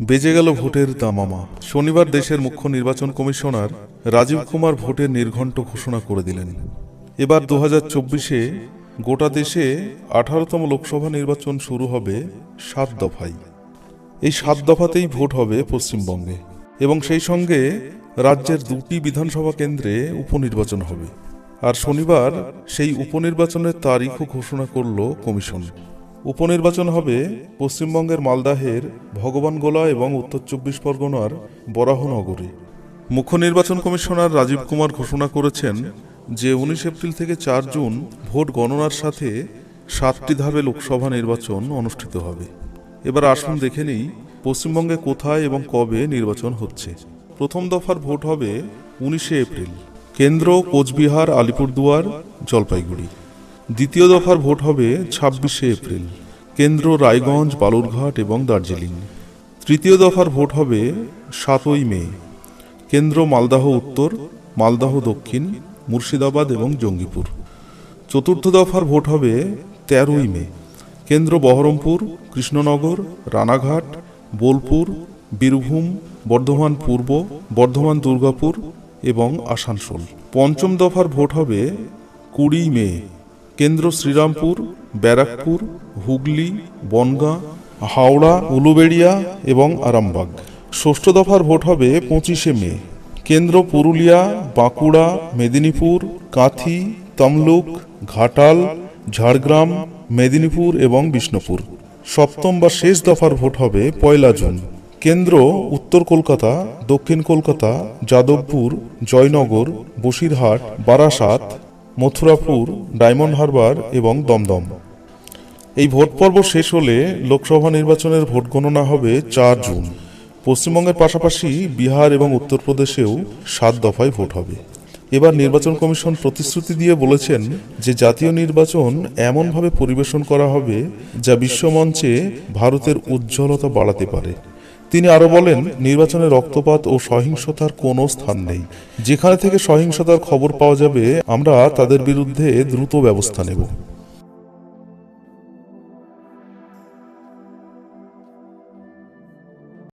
বেজে গেল ভোটের দামামা। শনিবার দেশের মুখ্য নির্বাচন কমিশনার রাজীব কুমার ভোটের নির্ঘণ্ট ঘোষণা করে দিলেন। এবার 2024-এ গোটা দেশে 18তম লোকসভা নির্বাচন শুরু হবে 7 দফায়। এই 7 দফাতেই ভোট হবে পশ্চিমবঙ্গে, এবং সেই সঙ্গে রাজ্যের 2টি বিধানসভা কেন্দ্রে উপনির্বাচন হবে। আর শনিবার সেই উপনির্বাচনের তারিখও ঘোষণা করল কমিশন। উপনির্বাচন হবে পশ্চিমবঙ্গের মালদাহের ভগবানগোলা এবং উত্তর 24 পরগনার বরাহনগরে। মুখ্য নির্বাচন কমিশনার রাজীব কুমার ঘোষণা করেছেন যে 19 এপ্রিল থেকে 4 জুন ভোট গণনার সাথে 7টি ধাপে লোকসভা নির্বাচন অনুষ্ঠিত হবে। এবার আসুন দেখে নিই পশ্চিমবঙ্গে কোথায় এবং কবে নির্বাচন হচ্ছে। প্রথম দফার ভোট হবে 19 এপ্রিল, কেন্দ্র কোচবিহার, আলিপুরদুয়ার, জলপাইগুড়ি। দ্বিতীয় দফার ভোট হবে 26 এপ্রিল, কেন্দ্র রায়গঞ্জ, বালুরঘাট এবং দার্জিলিং। তৃতীয় দফার ভোট হবে 7ই মে, কেন্দ্র মালদাহ উত্তর, মালদাহ দক্ষিণ, মুর্শিদাবাদ এবং জঙ্গিপুর। চতুর্থ দফার ভোট হবে 13ই মে, কেন্দ্র বহরমপুর, কৃষ্ণনগর, রানাঘাট, বোলপুর, বীরভূম, বর্ধমান পূর্ব, বর্ধমান দুর্গাপুর এবং আসানসোল। পঞ্চম দফার ভোট হবে 20 মে, কেন্দ্র শ্রীরামপুর, ব্যারাকপুর, হুগলি, বনগাঁ, হাওড়া, উলুবেড়িয়া এবং আরামবাগ। ষষ্ঠ দফার ভোট হবে 25 মে, কেন্দ্র পুরুলিয়া, বাঁকুড়া, মেদিনীপুর, কাঁথি, তমলুক, ঘাটাল, ঝাড়গ্রাম, মেদিনীপুর এবং বিষ্ণুপুর। সপ্তম বা শেষ দফার ভোট হবে 1 জুন, কেন্দ্র উত্তর কলকাতা, দক্ষিণ কলকাতা, যাদবপুর, জয়নগর, বসিরহাট, বারাসাত, মথুরাপুর, ডায়মন্ড হারবার এবং দমদম। এই ভোট পর্ব শেষ হলে লোকসভা নির্বাচনের ভোট গণনা হবে 4 জুন। পশ্চিমবঙ্গের পাশাপাশি বিহার এবং উত্তরপ্রদেশেও 7 দফায় ভোট হবে। এবার নির্বাচন কমিশন প্রতিশ্রুতি দিয়ে বলেছেন যে জাতীয় নির্বাচন এমনভাবে পরিবেশন করা হবে যা বিশ্বমঞ্চে ভারতের উজ্জ্বলতা বাড়াতে পারে। তিনি আরও বলেন, নির্বাচনে রক্তপাত ও সহিংসতার কোনো স্থান নেই। যেখানে থেকে সহিংসতার খবর পাওয়া যাবে আমরা তাদের বিরুদ্ধে দ্রুত ব্যবস্থা নেব।